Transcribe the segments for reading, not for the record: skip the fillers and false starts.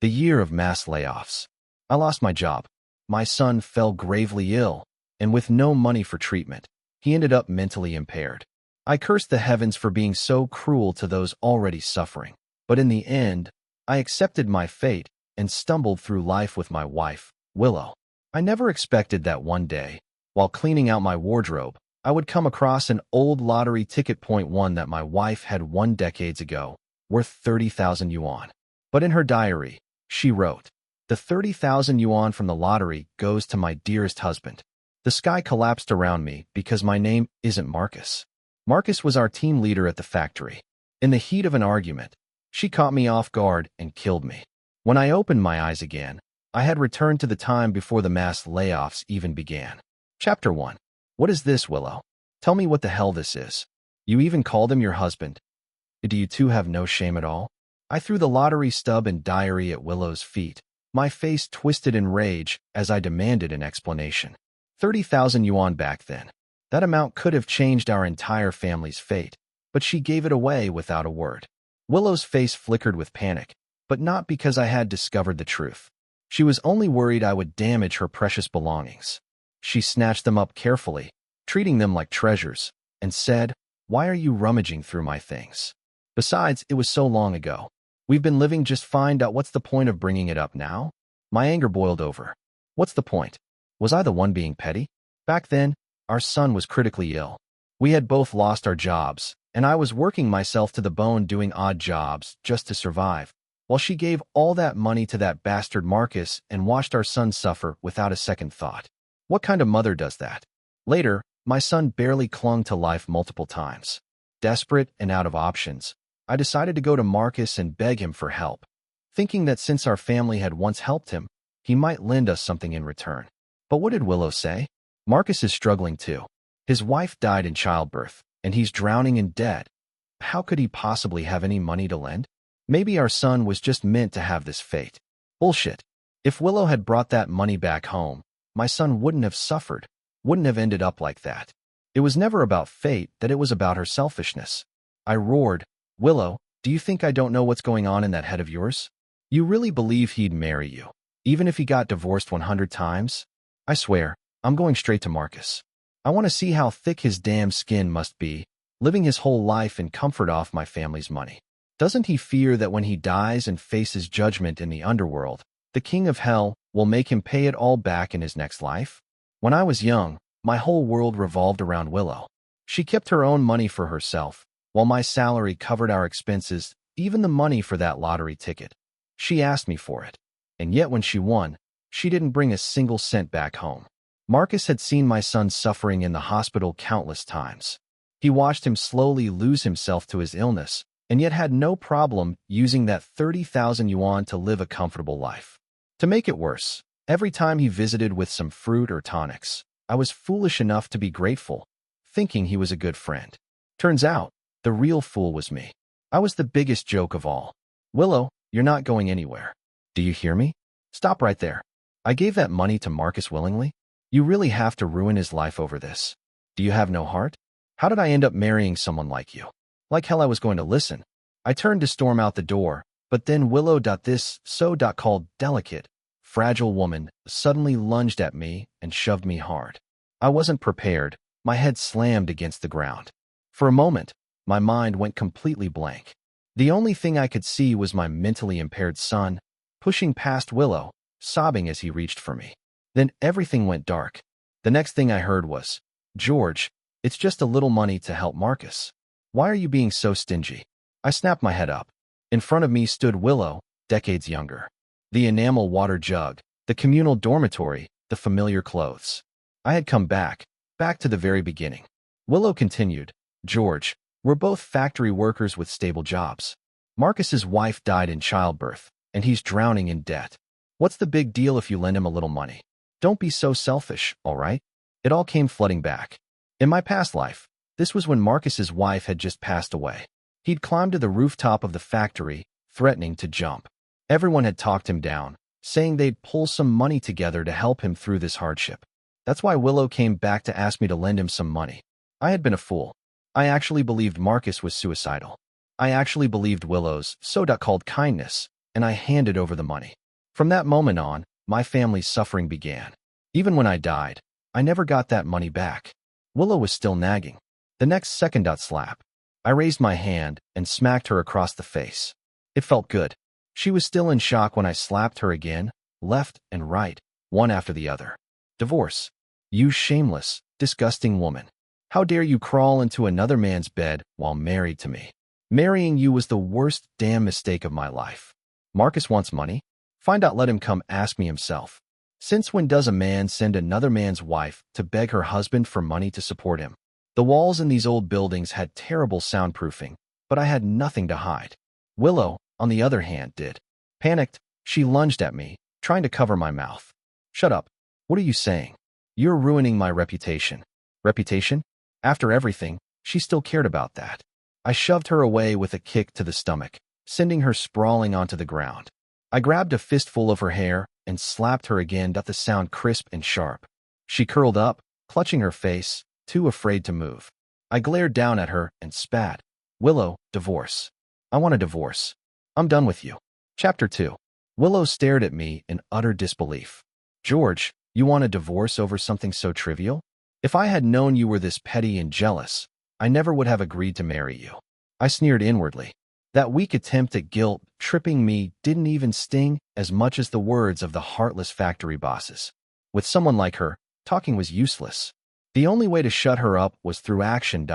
The year of mass layoffs. I lost my job. My son fell gravely ill, and with no money for treatment, he ended up mentally impaired. I cursed the heavens for being so cruel to those already suffering. But in the end, I accepted my fate and stumbled through life with my wife, Willow. I never expected that one day, while cleaning out my wardrobe, I would come across an old lottery ticket point one that my wife had won decades ago, worth 30,000 yuan. But in her diary, she wrote, "The 30,000 yuan from the lottery goes to my dearest husband." The sky collapsed around me because my name isn't Marcus. Marcus was our team leader at the factory. In the heat of an argument, she caught me off guard and killed me. When I opened my eyes again, I had returned to the time before the mass layoffs even began. Chapter 1. What is this, Willow? Tell me what the hell this is. You even called him your husband. Do you two have no shame at all? I threw the lottery stub and diary at Willow's feet, my face twisted in rage as I demanded an explanation. 30,000 yuan back then. That amount could have changed our entire family's fate, but she gave it away without a word. Willow's face flickered with panic, but not because I had discovered the truth. She was only worried I would damage her precious belongings. She snatched them up carefully, treating them like treasures, and said, "Why are you rummaging through my things? Besides, it was so long ago. We've been living just fine. What's the point of bringing it up now?" My anger boiled over. What's the point? Was I the one being petty? Back then, our son was critically ill. We had both lost our jobs, and I was working myself to the bone doing odd jobs just to survive, while she gave all that money to that bastard Marcus and watched our son suffer without a second thought. What kind of mother does that? Later, my son barely clung to life multiple times. Desperate and out of options, I decided to go to Marcus and beg him for help, thinking that since our family had once helped him, he might lend us something in return. But what did Willow say? Marcus is struggling too. His wife died in childbirth, and he's drowning in debt. How could he possibly have any money to lend? Maybe our son was just meant to have this fate. Bullshit. If Willow had brought that money back home, my son wouldn't have suffered, wouldn't have ended up like that. It was never about fate, that it was about her selfishness. I roared, "Willow, do you think I don't know what's going on in that head of yours? You really believe he'd marry you, even if he got divorced 100 times? I swear, I'm going straight to Marcus. I want to see how thick his damn skin must be, living his whole life in comfort off my family's money. Doesn't he fear that when he dies and faces judgment in the underworld, the king of hell will make him pay it all back in his next life?" When I was young, my whole world revolved around Willow. She kept her own money for herself, while my salary covered our expenses, even the money for that lottery ticket. She asked me for it, and yet when she won, she didn't bring a single cent back home. Marcus had seen my son suffering in the hospital countless times. He watched him slowly lose himself to his illness, and yet had no problem using that 30,000 yuan to live a comfortable life. To make it worse, every time he visited with some fruit or tonics, I was foolish enough to be grateful, thinking he was a good friend. Turns out, the real fool was me. I was the biggest joke of all. "Willow, you're not going anywhere. Do you hear me? Stop right there. I gave that money to Marcus willingly. You really have to ruin his life over this. Do you have no heart? How did I end up marrying someone like you?" Like hell I was going to listen. I turned to storm out the door, but then Willow, this so-called delicate, fragile woman suddenly lunged at me and shoved me hard. I wasn't prepared. My head slammed against the ground. For a moment, my mind went completely blank. The only thing I could see was my mentally impaired son, pushing past Willow, sobbing as he reached for me. Then everything went dark. The next thing I heard was, "George, it's just a little money to help Marcus. Why are you being so stingy?" I snapped my head up. In front of me stood Willow, decades younger. The enamel water jug, the communal dormitory, the familiar clothes. I had come back to the very beginning. Willow continued, "George, we're both factory workers with stable jobs. Marcus's wife died in childbirth, and he's drowning in debt. What's the big deal if you lend him a little money? Don't be so selfish, all right?" It all came flooding back. In my past life, this was when Marcus's wife had just passed away. He'd climbed to the rooftop of the factory, threatening to jump. Everyone had talked him down, saying they'd pull some money together to help him through this hardship. That's why Willow came back to ask me to lend him some money. I had been a fool. I actually believed Marcus was suicidal. I actually believed Willow's so-called kindness, and I handed over the money. From that moment on, my family's suffering began. Even when I died, I never got that money back. Willow was still nagging. The next second slap. I raised my hand and smacked her across the face. It felt good. She was still in shock when I slapped her again, left and right, one after the other. Divorce. You shameless, disgusting woman. How dare you crawl into another man's bed while married to me? Marrying you was the worst damn mistake of my life. Marcus wants money? Find out, let him come ask me himself. Since when does a man send another man's wife to beg her husband for money to support him? The walls in these old buildings had terrible soundproofing, but I had nothing to hide. Willow, on the other hand, did. Panicked, she lunged at me, trying to cover my mouth. Shut up. What are you saying? You're ruining my reputation. Reputation? After everything, she still cared about that. I shoved her away with a kick to the stomach, sending her sprawling onto the ground. I grabbed a fistful of her hair and slapped her again, the sound crisp and sharp. She curled up, clutching her face, too afraid to move. I glared down at her and spat. Willow, divorce. I want a divorce. I'm done with you. Chapter 2. Willow stared at me in utter disbelief. George, you want a divorce over something so trivial? If I had known you were this petty and jealous, I never would have agreed to marry you. I sneered inwardly. That weak attempt at guilt-tripping me didn't even sting as much as the words of the heartless factory bosses. With someone like her, talking was useless. The only way to shut her up was through action.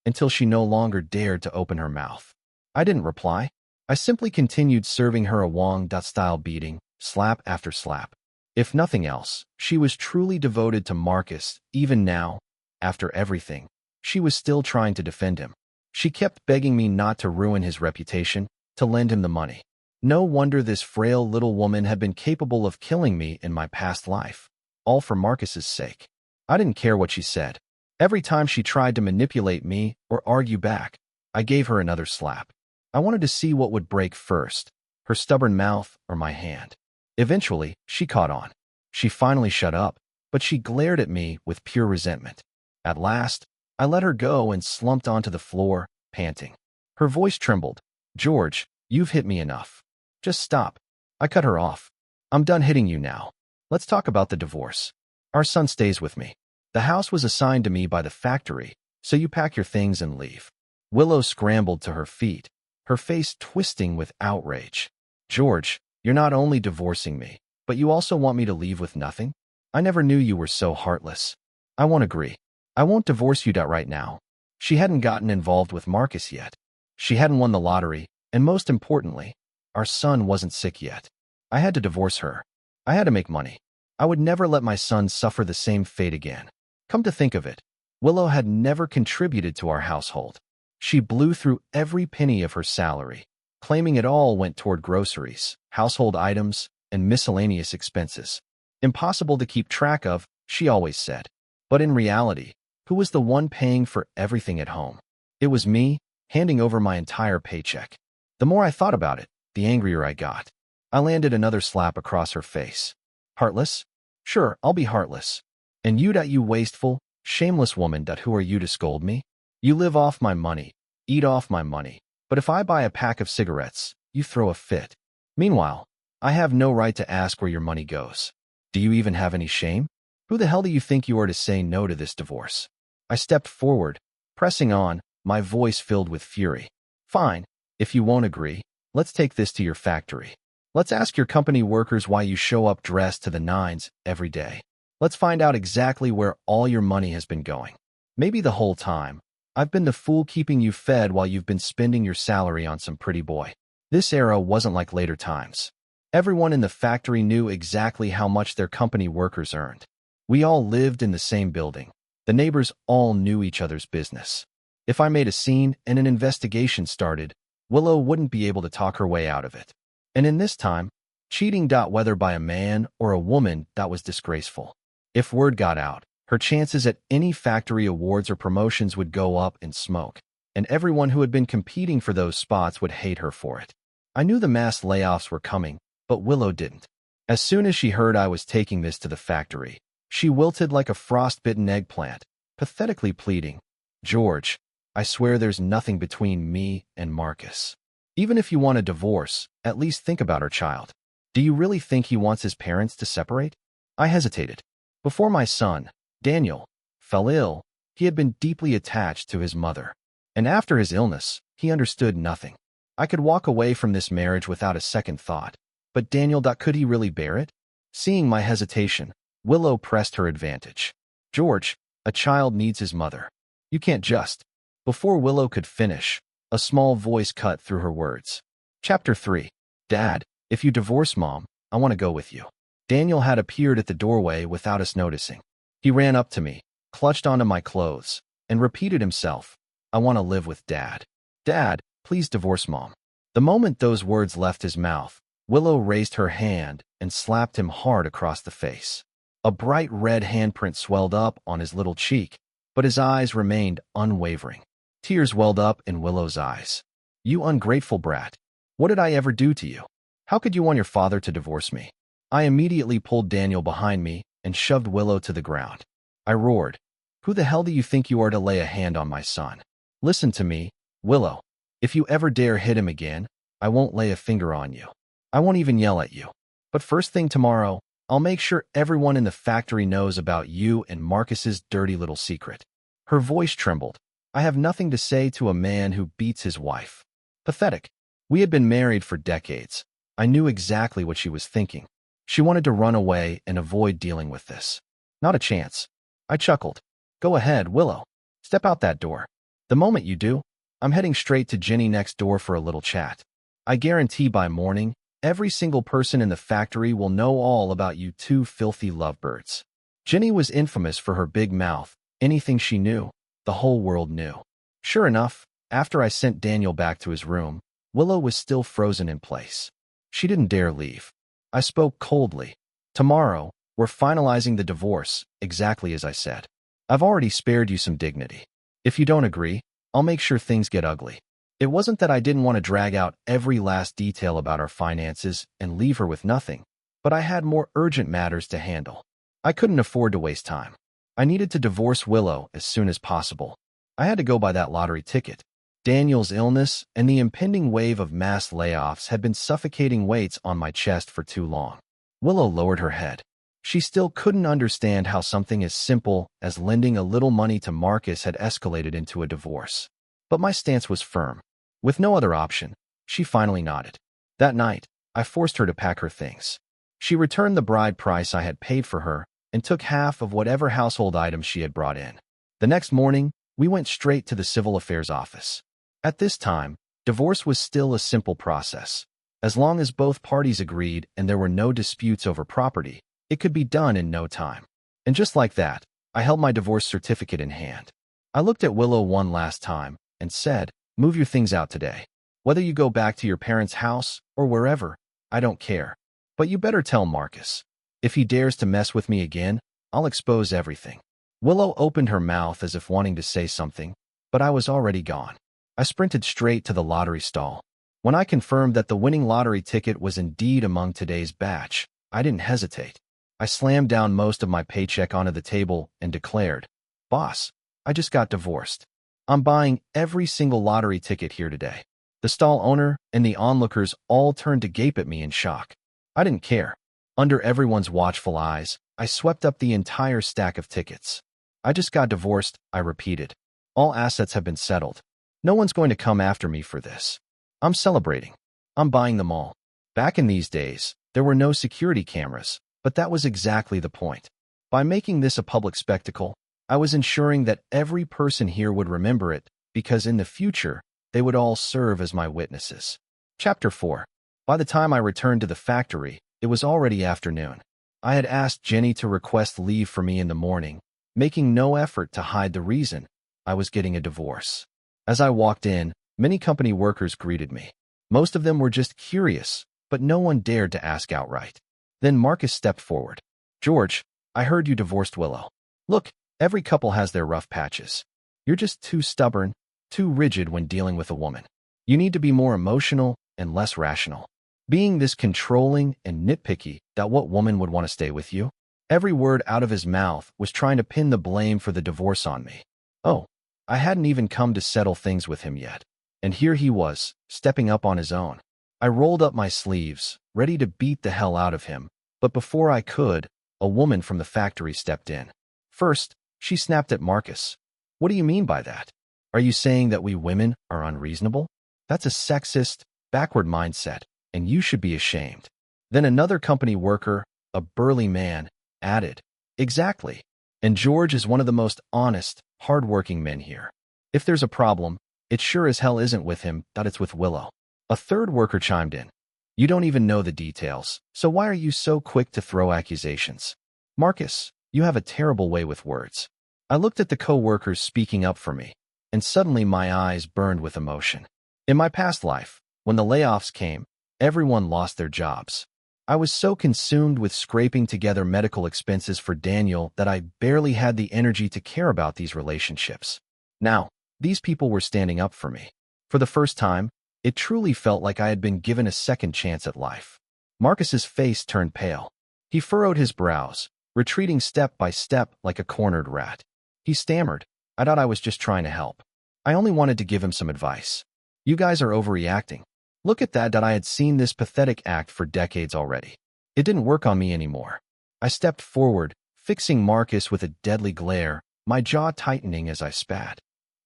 Until she no longer dared to open her mouth. I didn't reply. I simply continued serving her a Wong-style beating, slap after slap. If nothing else, she was truly devoted to Marcus. Even now, after everything, she was still trying to defend him. She kept begging me not to ruin his reputation, to lend him the money. No wonder this frail little woman had been capable of killing me in my past life, all for Marcus's sake. I didn't care what she said. Every time she tried to manipulate me or argue back, I gave her another slap. I wanted to see what would break first, her stubborn mouth or my hand. Eventually, she caught on. She finally shut up, but she glared at me with pure resentment. At last, I let her go and slumped onto the floor, panting. Her voice trembled. George, you've hit me enough. Just stop. I cut her off. I'm done hitting you now. Let's talk about the divorce. Our son stays with me. The house was assigned to me by the factory, so you pack your things and leave. Willow scrambled to her feet, her face twisting with outrage. George, you're not only divorcing me, but you also want me to leave with nothing? I never knew you were so heartless. I won't agree. I won't divorce you right now. She hadn't gotten involved with Marcus yet. She hadn't won the lottery, and most importantly, our son wasn't sick yet. I had to divorce her. I had to make money. I would never let my son suffer the same fate again. Come to think of it, Willow had never contributed to our household. She blew through every penny of her salary, claiming it all went toward groceries, household items, and miscellaneous expenses. Impossible to keep track of, she always said. But in reality, who was the one paying for everything at home? It was me, handing over my entire paycheck. The more I thought about it, the angrier I got. I landed another slap across her face. Heartless? Sure, I'll be heartless. And you wasteful, shameless woman, who are you to scold me? You live off my money, eat off my money, but if I buy a pack of cigarettes, you throw a fit. Meanwhile, I have no right to ask where your money goes. Do you even have any shame? Who the hell do you think you are to say no to this divorce? I stepped forward, pressing on, my voice filled with fury. Fine, if you won't agree, let's take this to your factory. Let's ask your company workers why you show up dressed to the nines every day. Let's find out exactly where all your money has been going. Maybe the whole time, I've been the fool keeping you fed while you've been spending your salary on some pretty boy. This era wasn't like later times. Everyone in the factory knew exactly how much their company workers earned. We all lived in the same building. The neighbors all knew each other's business. If I made a scene and an investigation started, Willow wouldn't be able to talk her way out of it. And in this time, cheating, whether by a man or a woman, was disgraceful. If word got out, her chances at any factory awards or promotions would go up in smoke, and everyone who had been competing for those spots would hate her for it. I knew the mass layoffs were coming, but Willow didn't. As soon as she heard I was taking this to the factory, she wilted like a frostbitten eggplant, pathetically pleading, George, I swear there's nothing between me and Marcus. Even if you want a divorce, at least think about our child. Do you really think he wants his parents to separate? I hesitated. Before my son, Daniel, fell ill, he had been deeply attached to his mother. And after his illness, he understood nothing. I could walk away from this marriage without a second thought. But Daniel, could he really bear it? Seeing my hesitation, Willow pressed her advantage. George, a child needs his mother. You can't just. Before Willow could finish, a small voice cut through her words. Chapter 3. Dad, if you divorce Mom, I want to go with you. Daniel had appeared at the doorway without us noticing. He ran up to me, clutched onto my clothes, and repeated himself, I want to live with Dad. Dad, please divorce Mom. The moment those words left his mouth, Willow raised her hand and slapped him hard across the face. A bright red handprint swelled up on his little cheek, but his eyes remained unwavering. Tears welled up in Willow's eyes. You ungrateful brat. What did I ever do to you? How could you want your father to divorce me? I immediately pulled Daniel behind me and shoved Willow to the ground. I roared, Who the hell do you think you are to lay a hand on my son? Listen to me, Willow. If you ever dare hit him again, I won't lay a finger on you. I won't even yell at you. But first thing tomorrow, I'll make sure everyone in the factory knows about you and Marcus's dirty little secret. Her voice trembled. I have nothing to say to a man who beats his wife. Pathetic. We had been married for decades. I knew exactly what she was thinking. She wanted to run away and avoid dealing with this. Not a chance. I chuckled. Go ahead, Willow. Step out that door. The moment you do, I'm heading straight to Ginny next door for a little chat. I guarantee by morning, every single person in the factory will know all about you two filthy lovebirds. Ginny was infamous for her big mouth. Anything she knew, the whole world knew. Sure enough, after I sent Daniel back to his room, Willow was still frozen in place. She didn't dare leave. I spoke coldly. Tomorrow, we're finalizing the divorce, exactly as I said. I've already spared you some dignity. If you don't agree, I'll make sure things get ugly. It wasn't that I didn't want to drag out every last detail about our finances and leave her with nothing, but I had more urgent matters to handle. I couldn't afford to waste time. I needed to divorce Willow as soon as possible. I had to go buy that lottery ticket. Daniel's illness and the impending wave of mass layoffs had been suffocating weights on my chest for too long. Willow lowered her head. She still couldn't understand how something as simple as lending a little money to Marcus had escalated into a divorce. But my stance was firm. With no other option, she finally nodded. That night, I forced her to pack her things. She returned the bride price I had paid for her and took half of whatever household items she had brought in. The next morning, we went straight to the civil affairs office. At this time, divorce was still a simple process. As long as both parties agreed and there were no disputes over property, it could be done in no time. And just like that, I held my divorce certificate in hand. I looked at Willow one last time and said, Move your things out today. Whether you go back to your parents' house or wherever, I don't care. But you better tell Marcus. If he dares to mess with me again, I'll expose everything. Willow opened her mouth as if wanting to say something, but I was already gone. I sprinted straight to the lottery stall. When I confirmed that the winning lottery ticket was indeed among today's batch, I didn't hesitate. I slammed down most of my paycheck onto the table and declared, Boss, I just got divorced. I'm buying every single lottery ticket here today. The stall owner and the onlookers all turned to gape at me in shock. I didn't care. Under everyone's watchful eyes, I swept up the entire stack of tickets. I just got divorced, I repeated. All assets have been settled. No one's going to come after me for this. I'm celebrating. I'm buying them all. Back in these days, there were no security cameras, but that was exactly the point. By making this a public spectacle, I was ensuring that every person here would remember it, because in the future, they would all serve as my witnesses. Chapter 4. By the time I returned to the factory, it was already afternoon. I had asked Jenny to request leave for me in the morning, making no effort to hide the reason I was getting a divorce. As I walked in, many company workers greeted me. Most of them were just curious, but no one dared to ask outright. Then Marcus stepped forward. George, I heard you divorced Willow. Look, every couple has their rough patches. You're just too stubborn, too rigid when dealing with a woman. You need to be more emotional and less rational. Being this controlling and nitpicky, that what woman would want to stay with you? Every word out of his mouth was trying to pin the blame for the divorce on me. Oh, I hadn't even come to settle things with him yet. And here he was, stepping up on his own. I rolled up my sleeves, ready to beat the hell out of him, but before I could, a woman from the factory stepped in. First, she snapped at Marcus. What do you mean by that? Are you saying that we women are unreasonable? That's a sexist, backward mindset, and you should be ashamed. Then another company worker, a burly man, added, Exactly. And George is one of the most honest, hard-working men here. If there's a problem, it sure as hell isn't with him, that it's with Willow. A third worker chimed in. You don't even know the details, so why are you so quick to throw accusations? Marcus, you have a terrible way with words. I looked at the co-workers speaking up for me, and suddenly my eyes burned with emotion. In my past life, when the layoffs came, everyone lost their jobs. I was so consumed with scraping together medical expenses for Daniel that I barely had the energy to care about these relationships. Now, these people were standing up for me. For the first time, it truly felt like I had been given a second chance at life. Marcus's face turned pale. He furrowed his brows, retreating step by step like a cornered rat. He stammered, I thought I was just trying to help. I only wanted to give him some advice. You guys are overreacting. Look at that I had seen this pathetic act for decades already. It didn't work on me anymore. I stepped forward, fixing Marcus with a deadly glare, my jaw tightening as I spat.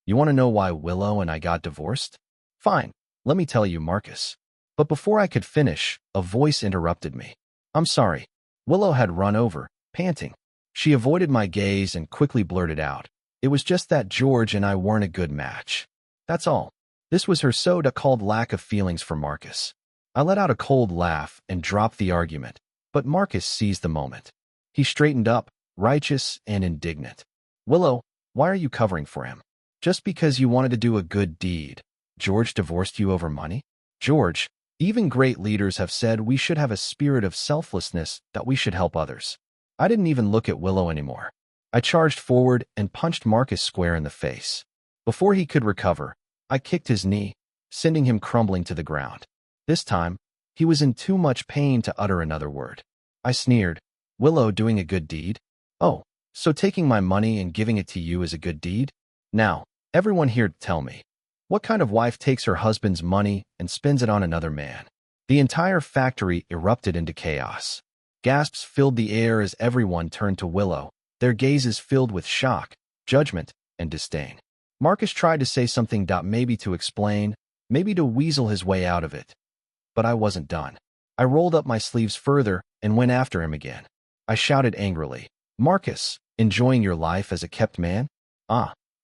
You want to know why Willow and I got divorced? Fine, let me tell you, Marcus. But before I could finish, a voice interrupted me. I'm sorry. Willow had run over, panting. She avoided my gaze and quickly blurted out. It was just that George and I weren't a good match. That's all. This was her so-called lack of feelings for Marcus. I let out a cold laugh and dropped the argument, but Marcus seized the moment. He straightened up, righteous and indignant. Willow, why are you covering for him? Just because you wanted to do a good deed. George divorced you over money? George, even great leaders have said we should have a spirit of selflessness, that we should help others. I didn't even look at Willow anymore. I charged forward and punched Marcus square in the face. Before he could recover, I kicked his knee, sending him crumbling to the ground. This time, he was in too much pain to utter another word. I sneered, Willow doing a good deed? Oh, so taking my money and giving it to you is a good deed? Now, everyone here tell me, what kind of wife takes her husband's money and spends it on another man? The entire factory erupted into chaos. Gasps filled the air as everyone turned to Willow, their gazes filled with shock, judgment, and disdain. Marcus tried to say something, maybe to explain, maybe to weasel his way out of it. But I wasn't done. I rolled up my sleeves further and went after him again. I shouted angrily, Marcus, enjoying your life as a kept man?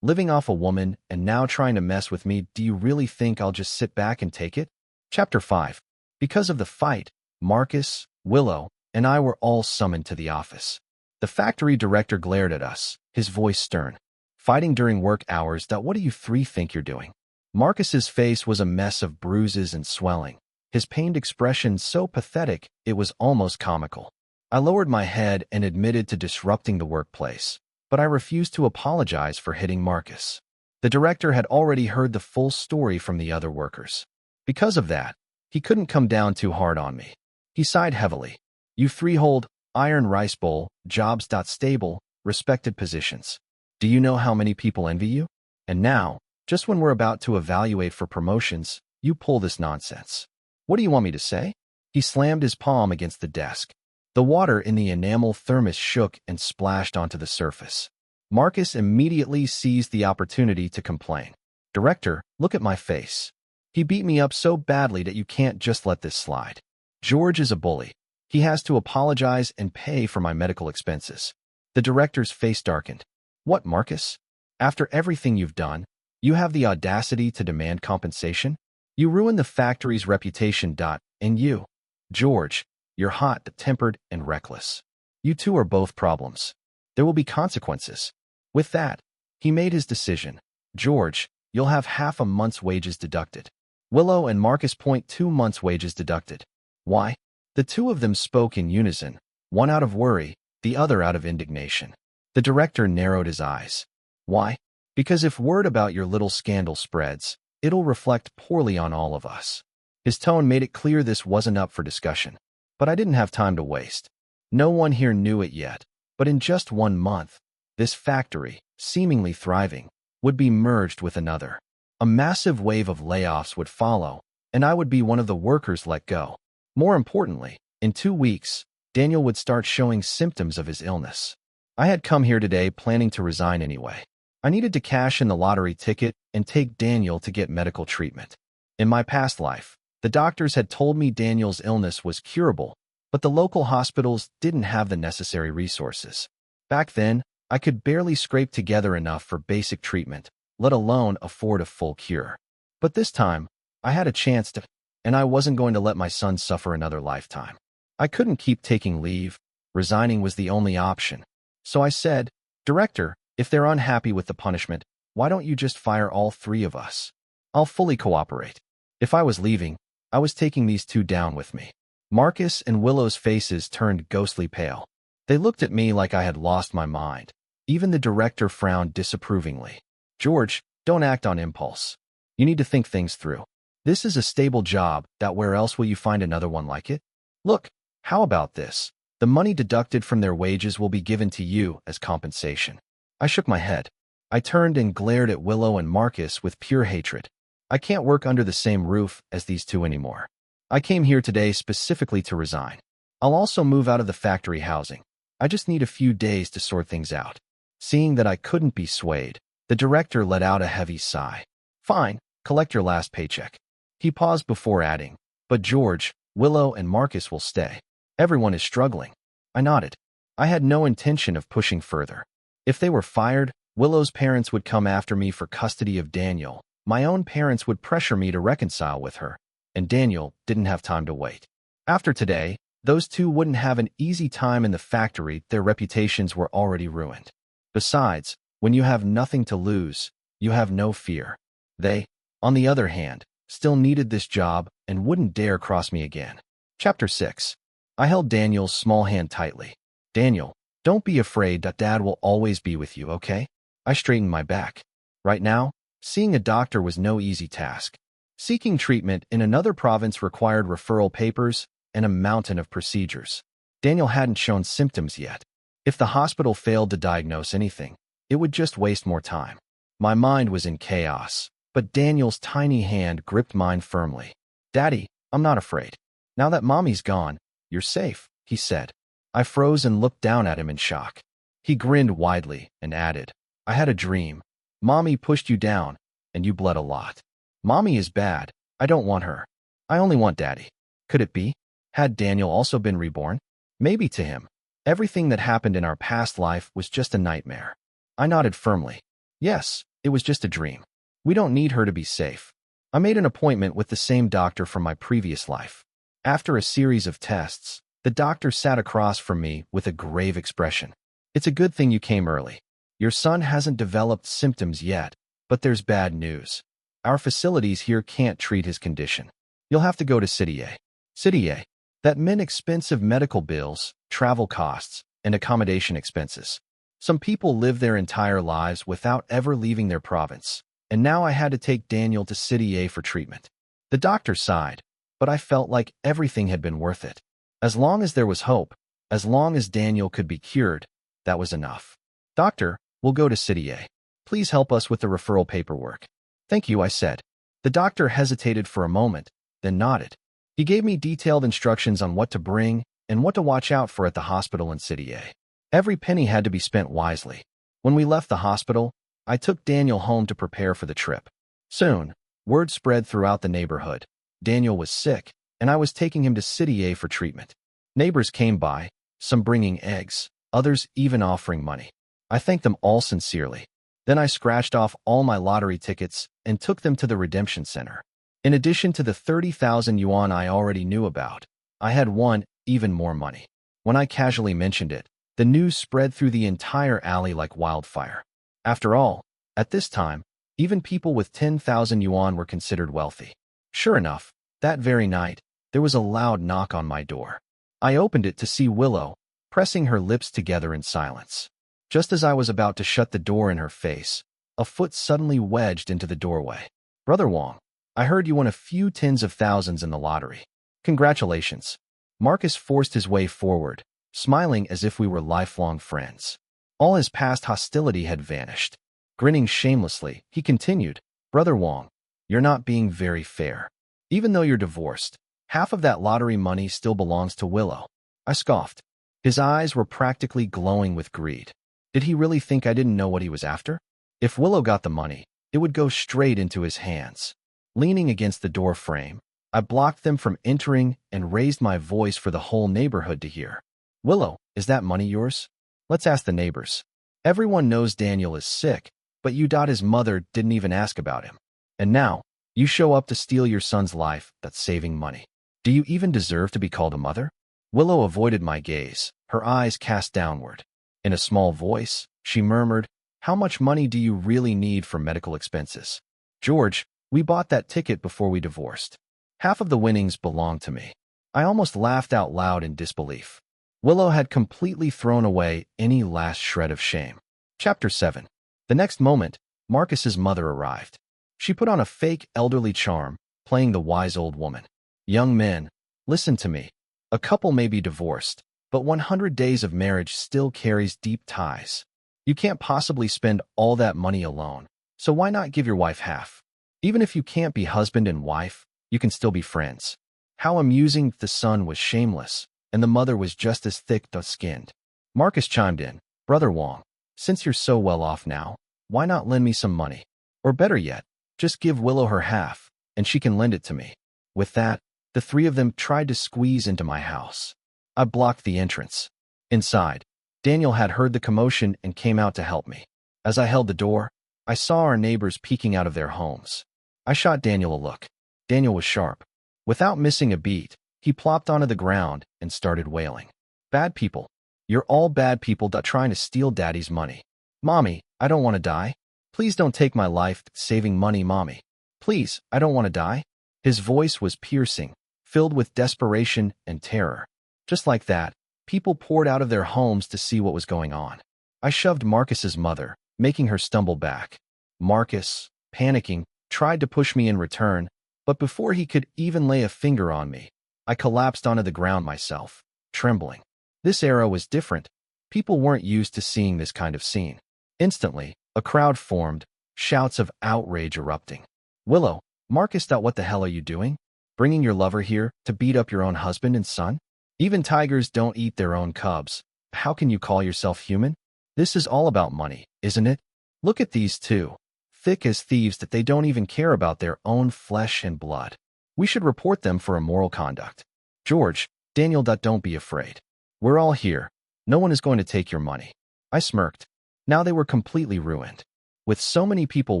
Living off a woman and now trying to mess with me, do you really think I'll just sit back and take it? Chapter 5. Because of the fight, Marcus, Willow, and I were all summoned to the office. The factory director glared at us, his voice stern. Fighting during work hours, what do you three think you're doing? Marcus's face was a mess of bruises and swelling, his pained expression so pathetic it was almost comical. I lowered my head and admitted to disrupting the workplace, but I refused to apologize for hitting Marcus. The director had already heard the full story from the other workers. Because of that, he couldn't come down too hard on me. He sighed heavily. You three hold iron rice bowl, jobs. Stable, respected positions. Do you know how many people envy you? And now, just when we're about to evaluate for promotions, you pull this nonsense. What do you want me to say? He slammed his palm against the desk. The water in the enamel thermos shook and splashed onto the surface. Marcus immediately seized the opportunity to complain. Director, look at my face. He beat me up so badly that you can't just let this slide. George is a bully. He has to apologize and pay for my medical expenses. The director's face darkened. What, Marcus? After everything you've done, you have the audacity to demand compensation? You ruined the factory's reputation. And you, George, you're hot-tempered and reckless. You two are both problems. There will be consequences. With that, he made his decision. George, you'll have half a month's wages deducted. Willow and Marcus, 2 months' wages deducted. Why? The two of them spoke in unison, one out of worry, the other out of indignation. The director narrowed his eyes. Why? Because if word about your little scandal spreads, it'll reflect poorly on all of us. His tone made it clear this wasn't up for discussion. But I didn't have time to waste. No one here knew it yet, but in just 1 month, this factory, seemingly thriving, would be merged with another. A massive wave of layoffs would follow, and I would be one of the workers let go. More importantly, in 2 weeks, Daniel would start showing symptoms of his illness. I had come here today planning to resign anyway. I needed to cash in the lottery ticket and take Daniel to get medical treatment. In my past life, the doctors had told me Daniel's illness was curable, but the local hospitals didn't have the necessary resources. Back then, I could barely scrape together enough for basic treatment, let alone afford a full cure. But this time, I had a chance to, and I wasn't going to let my son suffer another lifetime. I couldn't keep taking leave. Resigning was the only option. So I said, "Director, if they're unhappy with the punishment, why don't you just fire all 3 of us? I'll fully cooperate." If I was leaving, I was taking these 2 down with me. Marcus and Willow's faces turned ghostly pale. They looked at me like I had lost my mind. Even the director frowned disapprovingly. "George, don't act on impulse. You need to think things through. This is a stable job that where else will you find another one like it? Look, how about this? The money deducted from their wages will be given to you as compensation." I shook my head. I turned and glared at Willow and Marcus with pure hatred. I can't work under the same roof as these 2 anymore. I came here today specifically to resign. I'll also move out of the factory housing. I just need a few days to sort things out. Seeing that I couldn't be swayed, the director let out a heavy sigh. "Fine, collect your last paycheck." He paused before adding, "But George, Willow, and Marcus will stay. Everyone is struggling." I nodded. I had no intention of pushing further. If they were fired, Willow's parents would come after me for custody of Daniel. My own parents would pressure me to reconcile with her, and Daniel didn't have time to wait. After today, those 2 wouldn't have an easy time in the factory. Their reputations were already ruined. Besides, when you have nothing to lose, you have no fear. They, on the other hand, still needed this job and wouldn't dare cross me again. Chapter 6. I held Daniel's small hand tightly. "Daniel, don't be afraid that Dad will always be with you, okay?" I straightened my back. Right now, seeing a doctor was no easy task. Seeking treatment in another province required referral papers and a mountain of procedures. Daniel hadn't shown symptoms yet. If the hospital failed to diagnose anything, it would just waste more time. My mind was in chaos, but Daniel's tiny hand gripped mine firmly. "Daddy, I'm not afraid. Now that Mommy's gone, you're safe," he said. I froze and looked down at him in shock. He grinned widely and added, "I had a dream. Mommy pushed you down, and you bled a lot. Mommy is bad. I don't want her. I only want Daddy." Could it be? Had Daniel also been reborn? Maybe to him, everything that happened in our past life was just a nightmare. I nodded firmly. Yes, it was just a dream. We don't need her to be safe. I made an appointment with the same doctor from my previous life. After a series of tests, the doctor sat across from me with a grave expression. "It's a good thing you came early. Your son hasn't developed symptoms yet, but there's bad news. Our facilities here can't treat his condition. You'll have to go to City A. City A. That meant expensive medical bills, travel costs, and accommodation expenses. Some people live their entire lives without ever leaving their province, and now I had to take Daniel to City A for treatment." The doctor sighed, but I felt like everything had been worth it. As long as there was hope, as long as Daniel could be cured, that was enough. "Doctor, we'll go to City A. Please help us with the referral paperwork." "Thank you," I said. The doctor hesitated for a moment, then nodded. He gave me detailed instructions on what to bring and what to watch out for at the hospital in City A. Every penny had to be spent wisely. When we left the hospital, I took Daniel home to prepare for the trip. Soon, word spread throughout the neighborhood. Daniel was sick, and I was taking him to City A for treatment. Neighbors came by, some bringing eggs, others even offering money. I thanked them all sincerely. Then I scratched off all my lottery tickets and took them to the redemption center. In addition to the 30,000 yuan I already knew about, I had won even more money. When I casually mentioned it, the news spread through the entire alley like wildfire. After all, at this time, even people with 10,000 yuan were considered wealthy. Sure enough, that very night, there was a loud knock on my door. I opened it to see Willow, pressing her lips together in silence. Just as I was about to shut the door in her face, a foot suddenly wedged into the doorway. "Brother Wong, I heard you won a few tens of thousands in the lottery. Congratulations." Marcus forced his way forward, smiling as if we were lifelong friends. All his past hostility had vanished. Grinning shamelessly, he continued, "Brother Wong, You're not being very fair. Even though you're divorced, half of that lottery money still belongs to Willow. I scoffed. His eyes were practically glowing with greed. Did he really think I didn't know what he was after? If Willow got the money, it would go straight into his hands. Leaning against the door frame, I blocked them from entering and raised my voice for the whole neighborhood to hear. Willow, is that money yours? Let's ask the neighbors. Everyone knows Daniel is sick, but his mother didn't even ask about him. And now, you show up to steal your son's life that's saving money. Do you even deserve to be called a mother? Willow avoided my gaze, her eyes cast downward. In a small voice, she murmured, how much money do you really need for medical expenses? George, we bought that ticket before we divorced. Half of the winnings belong to me. I almost laughed out loud in disbelief. Willow had completely thrown away any last shred of shame. Chapter 7. The next moment, Marcus's mother arrived. She put on a fake elderly charm, playing the wise old woman. Young men, listen to me. A couple may be divorced, but 100 days of marriage still carries deep ties. You can't possibly spend all that money alone, so why not give your wife half? Even if you can't be husband and wife, you can still be friends. How amusing the son was shameless, and the mother was just as thick-skinned. Marcus chimed in, Brother Wong, since you're so well off now, why not lend me some money? Or better yet, just give Willow her half, and she can lend it to me. With that, the three of them tried to squeeze into my house. I blocked the entrance. Inside, Daniel had heard the commotion and came out to help me. As I held the door, I saw our neighbors peeking out of their homes. I shot Daniel a look. Daniel was sharp. Without missing a beat, he plopped onto the ground and started wailing. Bad people. You're all bad people trying to steal Daddy's money. Mommy, I don't want to die. Please don't take my life saving money, Mommy. Please, I don't want to die. His voice was piercing, filled with desperation and terror. Just like that, people poured out of their homes to see what was going on. I shoved Marcus's mother, making her stumble back. Marcus, panicking, tried to push me in return, but before he could even lay a finger on me, I collapsed onto the ground myself, trembling. This era was different. People weren't used to seeing this kind of scene. Instantly, a crowd formed, shouts of outrage erupting. Willow, Marcus, what the hell are you doing? Bringing your lover here to beat up your own husband and son? Even tigers don't eat their own cubs. How can you call yourself human? This is all about money, isn't it? Look at these two. Thick as thieves that they don't even care about their own flesh and blood. We should report them for immoral conduct. George, Daniel, don't be afraid. We're all here. No one is going to take your money. I smirked. Now they were completely ruined. With so many people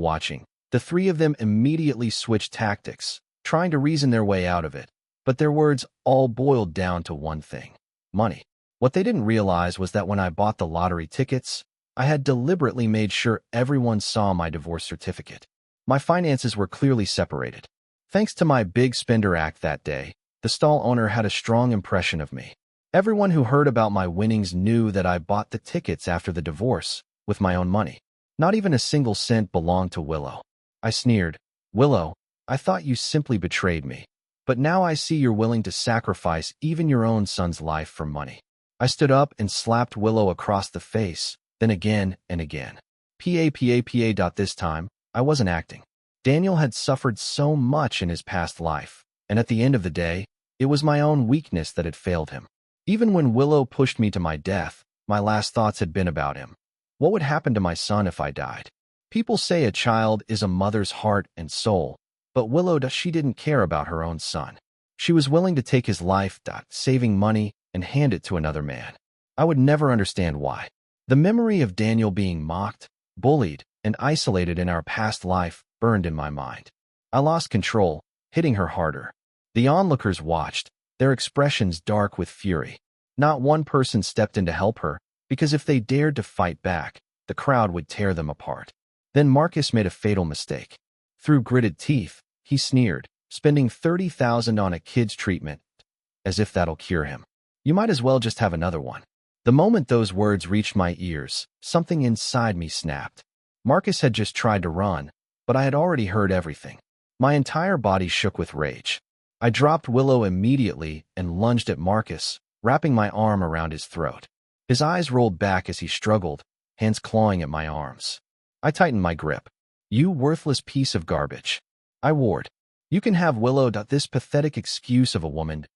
watching, the three of them immediately switched tactics, trying to reason their way out of it. But their words all boiled down to one thing: money. What they didn't realize was that when I bought the lottery tickets, I had deliberately made sure everyone saw my divorce certificate. My finances were clearly separated. Thanks to my big spender act that day, the stall owner had a strong impression of me. Everyone who heard about my winnings knew that I bought the tickets after the divorce, with my own money. Not even a single cent belonged to Willow. I sneered. Willow, I thought you simply betrayed me. But now I see you're willing to sacrifice even your own son's life for money. I stood up and slapped Willow across the face, then again and again. Pa. This time, I wasn't acting. Daniel had suffered so much in his past life, and at the end of the day, it was my own weakness that had failed him. Even when Willow pushed me to my death, my last thoughts had been about him. What would happen to my son if I died? People say a child is a mother's heart and soul, but Willow, she didn't care about her own son. She was willing to take his life, saving money, and hand it to another man. I would never understand why. The memory of Daniel being mocked, bullied, and isolated in our past life burned in my mind. I lost control, hitting her harder. The onlookers watched, their expressions dark with fury. Not one person stepped in to help her, because if they dared to fight back, the crowd would tear them apart. Then Marcus made a fatal mistake. Through gritted teeth, he sneered, spending $30,000 on a kid's treatment, as if that'll cure him. You might as well just have another one. The moment those words reached my ears, something inside me snapped. Marcus had just tried to run, but I had already heard everything. My entire body shook with rage. I dropped Willow immediately and lunged at Marcus, wrapping my arm around his throat. His eyes rolled back as he struggled, hands clawing at my arms. I tightened my grip. You worthless piece of garbage. I warned. You can have Willow. This pathetic excuse of a woman,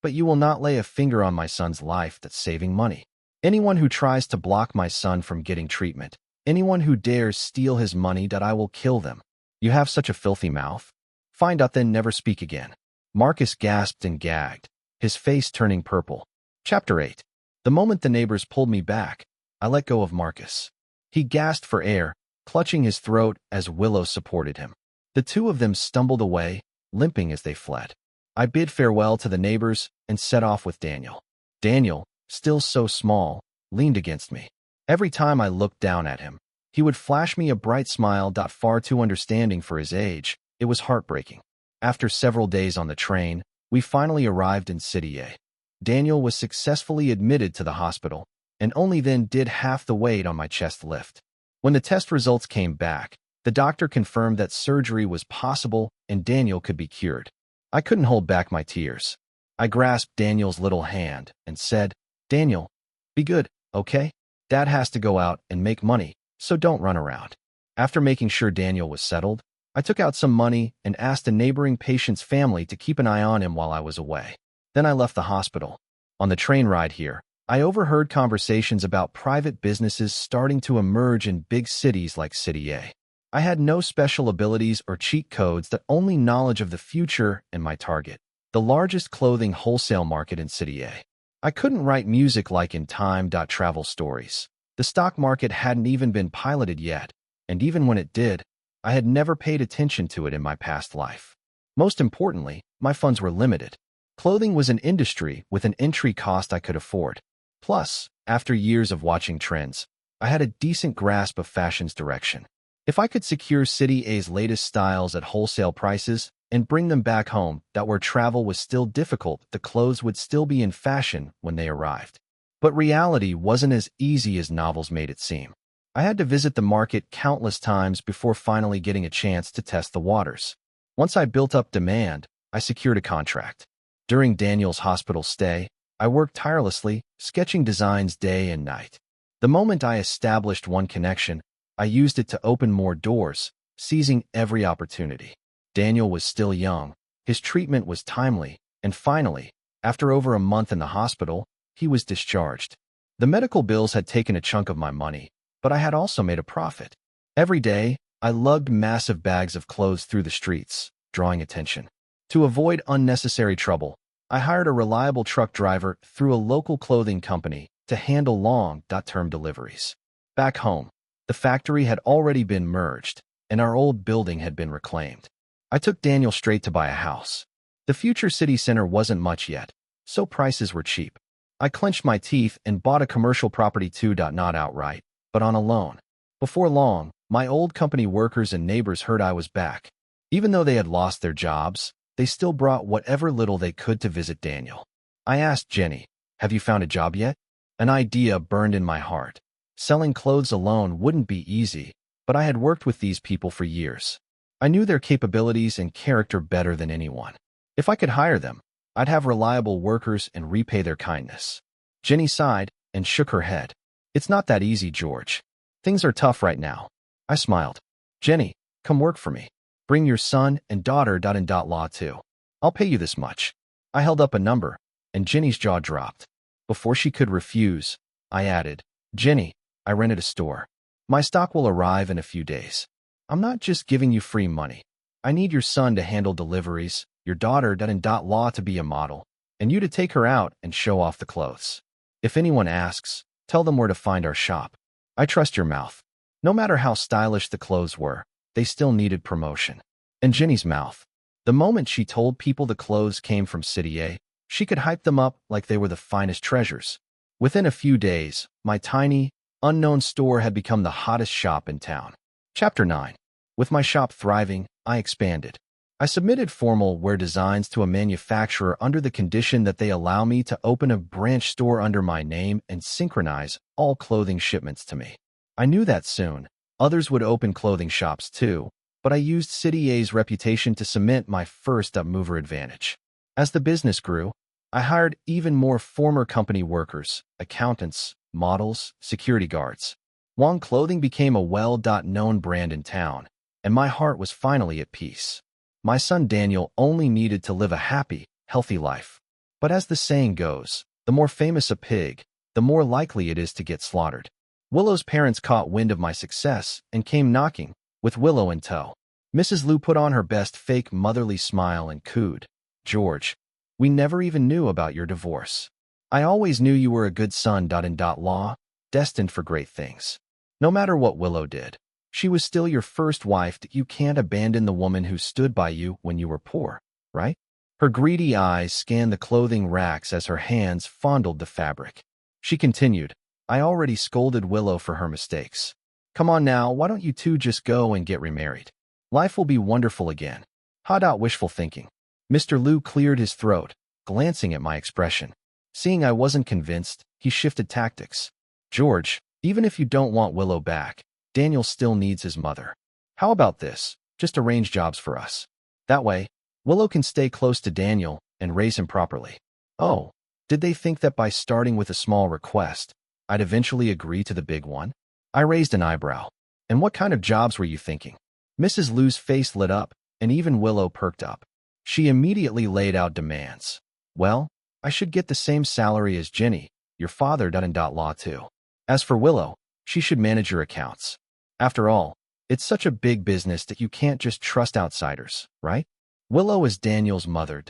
but you will not lay a finger on my son's life that's saving money. Anyone who tries to block my son from getting treatment, anyone who dares steal his money, that I will kill them. You have such a filthy mouth. Fine. Then never speak again. Marcus gasped and gagged, his face turning purple. Chapter 8. The moment the neighbors pulled me back, I let go of Marcus. He gasped for air, clutching his throat as Willow supported him. The two of them stumbled away, limping as they fled. I bid farewell to the neighbors and set off with Daniel. Daniel, still so small, leaned against me. Every time I looked down at him, he would flash me a bright smile. Far too understanding for his age, it was heartbreaking. After several days on the train, we finally arrived in City A. Daniel was successfully admitted to the hospital, and only then did half the weight on my chest lift. When the test results came back, the doctor confirmed that surgery was possible and Daniel could be cured. I couldn't hold back my tears. I grasped Daniel's little hand and said, "Daniel, be good, okay? Dad has to go out and make money, so don't run around." After making sure Daniel was settled, I took out some money and asked a neighboring patient's family to keep an eye on him while I was away. Then I left the hospital. On the train ride here, I overheard conversations about private businesses starting to emerge in big cities like City A. I had no special abilities or cheat codes, that only knowledge of the future and my target, the largest clothing wholesale market in City A. I couldn't write music like in Time. Travel stories. The stock market hadn't even been piloted yet, and even when it did, I had never paid attention to it in my past life. Most importantly, my funds were limited. Clothing was an industry with an entry cost I could afford. Plus, after years of watching trends, I had a decent grasp of fashion's direction. If I could secure City A's latest styles at wholesale prices and bring them back home, that where travel was still difficult, the clothes would still be in fashion when they arrived. But reality wasn't as easy as novels made it seem. I had to visit the market countless times before finally getting a chance to test the waters. Once I built up demand, I secured a contract. During Daniel's hospital stay, I worked tirelessly, sketching designs day and night. The moment I established one connection, I used it to open more doors, seizing every opportunity. Daniel was still young, his treatment was timely, and finally, after over a month in the hospital, he was discharged. The medical bills had taken a chunk of my money, but I had also made a profit. Every day, I lugged massive bags of clothes through the streets, drawing attention. To avoid unnecessary trouble, I hired a reliable truck driver through a local clothing company to handle long-term deliveries. Back home, the factory had already been merged, and our old building had been reclaimed. I took Daniel straight to buy a house. The future city center wasn't much yet, so prices were cheap. I clenched my teeth and bought a commercial property too, not outright, but on a loan. Before long, my old company workers and neighbors heard I was back. Even though they had lost their jobs, they still brought whatever little they could to visit Daniel. I asked Jenny, "Have you found a job yet?" An idea burned in my heart. Selling clothes alone wouldn't be easy, but I had worked with these people for years. I knew their capabilities and character better than anyone. If I could hire them, I'd have reliable workers and repay their kindness. Jenny sighed and shook her head. "It's not that easy, George. Things are tough right now." I smiled. "Jenny, come work for me. Bring your son and daughter. Law too. I'll pay you this much." I held up a number, and Jenny's jaw dropped. Before she could refuse, I added, "Jenny, I rented a store. My stock will arrive in a few days. I'm not just giving you free money. I need your son to handle deliveries, your daughter. Law to be a model, and you to take her out and show off the clothes. If anyone asks, tell them where to find our shop. I trust your mouth." No matter how stylish the clothes were, they still needed promotion. And Jenny's mouth. The moment she told people the clothes came from City A, she could hype them up like they were the finest treasures. Within a few days, my tiny, unknown store had become the hottest shop in town. Chapter 9. With my shop thriving, I expanded. I submitted formal wear designs to a manufacturer under the condition that they allow me to open a branch store under my name and synchronize all clothing shipments to me. I knew that soon, others would open clothing shops too, but I used City A's reputation to cement my first-mover advantage. As the business grew, I hired even more former company workers, accountants, models, security guards. Wong Clothing became a well-known brand in town, and my heart was finally at peace. My son Daniel only needed to live a happy, healthy life. But as the saying goes, the more famous a pig, the more likely it is to get slaughtered. Willow's parents caught wind of my success and came knocking, with Willow in tow. Mrs. Liu put on her best fake motherly smile and cooed, "George, we never even knew about your divorce. I always knew you were a good son. Law, destined for great things. No matter what Willow did, she was still your first wife. You can't abandon the woman who stood by you when you were poor, right?" Her greedy eyes scanned the clothing racks as her hands fondled the fabric. She continued, "I already scolded Willow for her mistakes. Come on now, why don't you two just go and get remarried? Life will be wonderful again." Wishful thinking. Mr. Liu cleared his throat, glancing at my expression. Seeing I wasn't convinced, he shifted tactics. "George, even if you don't want Willow back, Daniel still needs his mother. How about this? Just arrange jobs for us. That way, Willow can stay close to Daniel and raise him properly." Oh, did they think that by starting with a small request, I'd eventually agree to the big one? I raised an eyebrow. "And what kind of jobs were you thinking?" Mrs. Liu's face lit up, and even Willow perked up. She immediately laid out demands. "Well, I should get the same salary as Jenny, your father. Law too. As for Willow, she should manage your accounts. After all, it's such a big business that you can't just trust outsiders, right? Willow is Daniel's mother.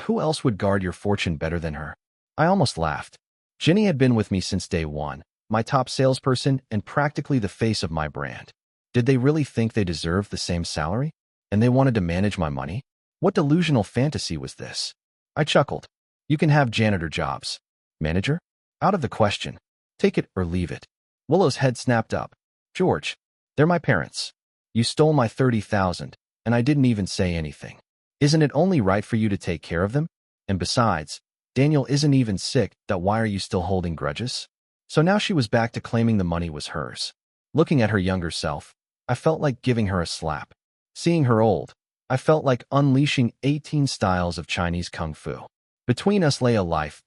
Who else would guard your fortune better than her?" I almost laughed. Jenny had been with me since day one, my top salesperson and practically the face of my brand. Did they really think they deserved the same salary? And they wanted to manage my money? What delusional fantasy was this? I chuckled. "You can have janitor jobs. Manager? Out of the question. Take it or leave it." Willow's head snapped up. "George, they're my parents. You stole my 30,000, and I didn't even say anything. Isn't it only right for you to take care of them? And besides, Daniel isn't even sick. Why are you still holding grudges?" So now she was back to claiming the money was hers. Looking at her younger self, I felt like giving her a slap. Seeing her old, I felt like unleashing 18 styles of Chinese kung fu. Between us lay a life,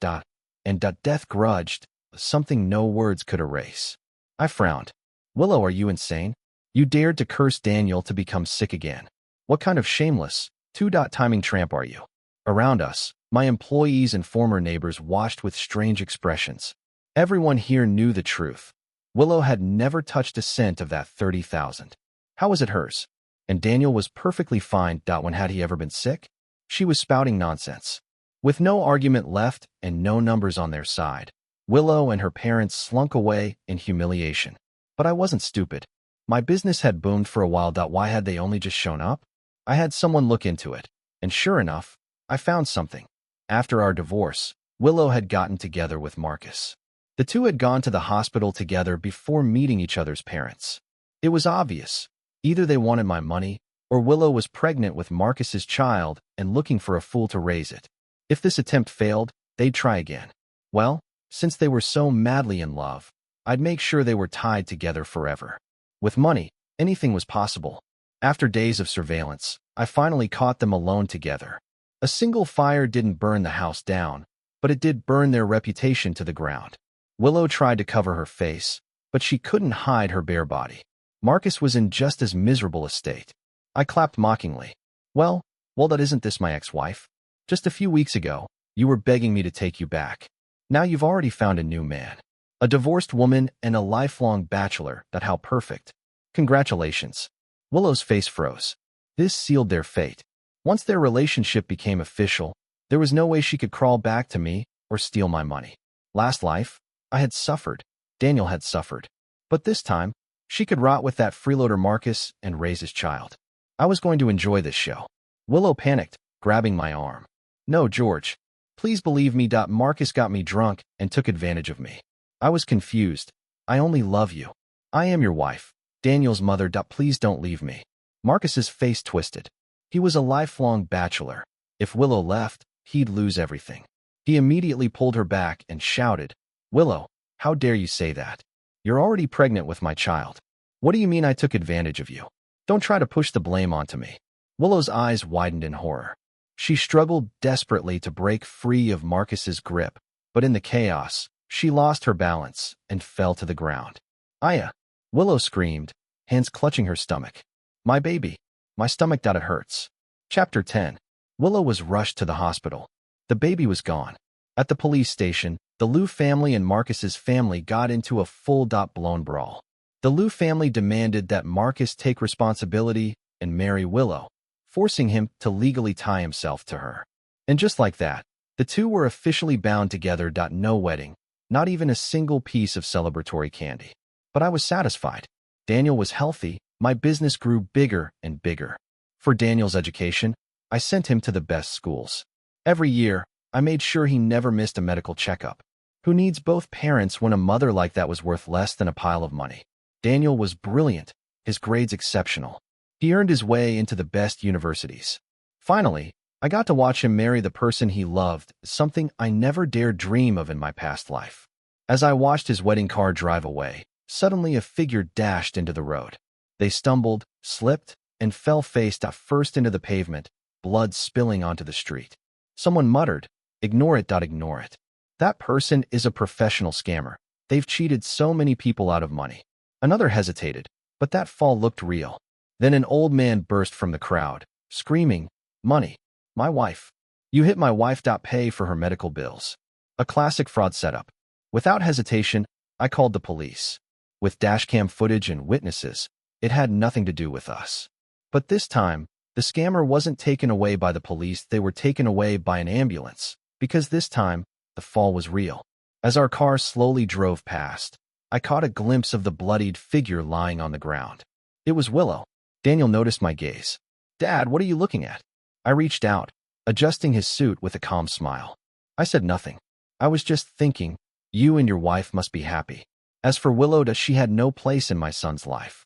and death grudged, something no words could erase. I frowned. "Willow, are you insane? You dared to curse Daniel to become sick again. What kind of shameless, timing tramp are you?" Around us, my employees and former neighbors watched with strange expressions. Everyone here knew the truth. Willow had never touched a cent of that 30,000. How was it hers? And Daniel was perfectly fine. When had he ever been sick? She was spouting nonsense. With no argument left and no numbers on their side, Willow and her parents slunk away in humiliation. But I wasn't stupid. My business had boomed for a while. Why had they only just shown up? I had someone look into it, and sure enough, I found something. After our divorce, Willow had gotten together with Marcus. The two had gone to the hospital together before meeting each other's parents. It was obvious. Either they wanted my money, or Willow was pregnant with Marcus's child and looking for a fool to raise it. If this attempt failed, they'd try again. Well, since they were so madly in love, I'd make sure they were tied together forever. With money, anything was possible. After days of surveillance, I finally caught them alone together. A single fire didn't burn the house down, but it did burn their reputation to the ground. Willow tried to cover her face, but she couldn't hide her bare body. Marcus was in just as miserable a state. I clapped mockingly. Well, isn't this my ex-wife? Just a few weeks ago, you were begging me to take you back. Now you've already found a new man. A divorced woman and a lifelong bachelor. How perfect. Congratulations." Willow's face froze. This sealed their fate. Once their relationship became official, there was no way she could crawl back to me or steal my money. Last life, I had suffered. Daniel had suffered. But this time, she could rot with that freeloader Marcus and raise his child. I was going to enjoy this show. Willow panicked, grabbing my arm. "No, George. Please believe me. Marcus got me drunk and took advantage of me. I was confused. I only love you. I am your wife, Daniel's mother. Please don't leave me." Marcus's face twisted. He was a lifelong bachelor. If Willow left, he'd lose everything. He immediately pulled her back and shouted, "Willow, how dare you say that? You're already pregnant with my child. What do you mean I took advantage of you? Don't try to push the blame onto me." Willow's eyes widened in horror. She struggled desperately to break free of Marcus's grip, but in the chaos, she lost her balance and fell to the ground. "Aya!" Willow screamed, hands clutching her stomach. "My baby. My stomach. It hurts." Chapter 10. Willow was rushed to the hospital. The baby was gone. At the police station, the Liu family and Marcus's family got into a full-blown brawl. The Liu family demanded that Marcus take responsibility and marry Willow, forcing him to legally tie himself to her. And just like that, the two were officially bound together. No wedding, not even a single piece of celebratory candy. But I was satisfied. Daniel was healthy, my business grew bigger and bigger. For Daniel's education, I sent him to the best schools. Every year, I made sure he never missed a medical checkup. Who needs both parents when a mother like that was worth less than a pile of money? Daniel was brilliant, his grades exceptional. He earned his way into the best universities. Finally, I got to watch him marry the person he loved, something I never dared dream of in my past life. As I watched his wedding car drive away, suddenly a figure dashed into the road. They stumbled, slipped, and fell face first into the pavement, blood spilling onto the street. Someone muttered, "Ignore it, ignore it. That person is a professional scammer. They've cheated so many people out of money." Another hesitated, but that fall looked real. Then an old man burst from the crowd, screaming, "Money. My wife. You hit my wife. Pay for her medical bills." A classic fraud setup. Without hesitation, I called the police. With dashcam footage and witnesses, it had nothing to do with us. But this time, the scammer wasn't taken away by the police, they were taken away by an ambulance, because this time, the fall was real. As our car slowly drove past, I caught a glimpse of the bloodied figure lying on the ground. It was Willow. Daniel noticed my gaze. "Dad, what are you looking at?" I reached out, adjusting his suit with a calm smile. I said nothing. I was just thinking, you and your wife must be happy. As for Willow, she had no place in my son's life.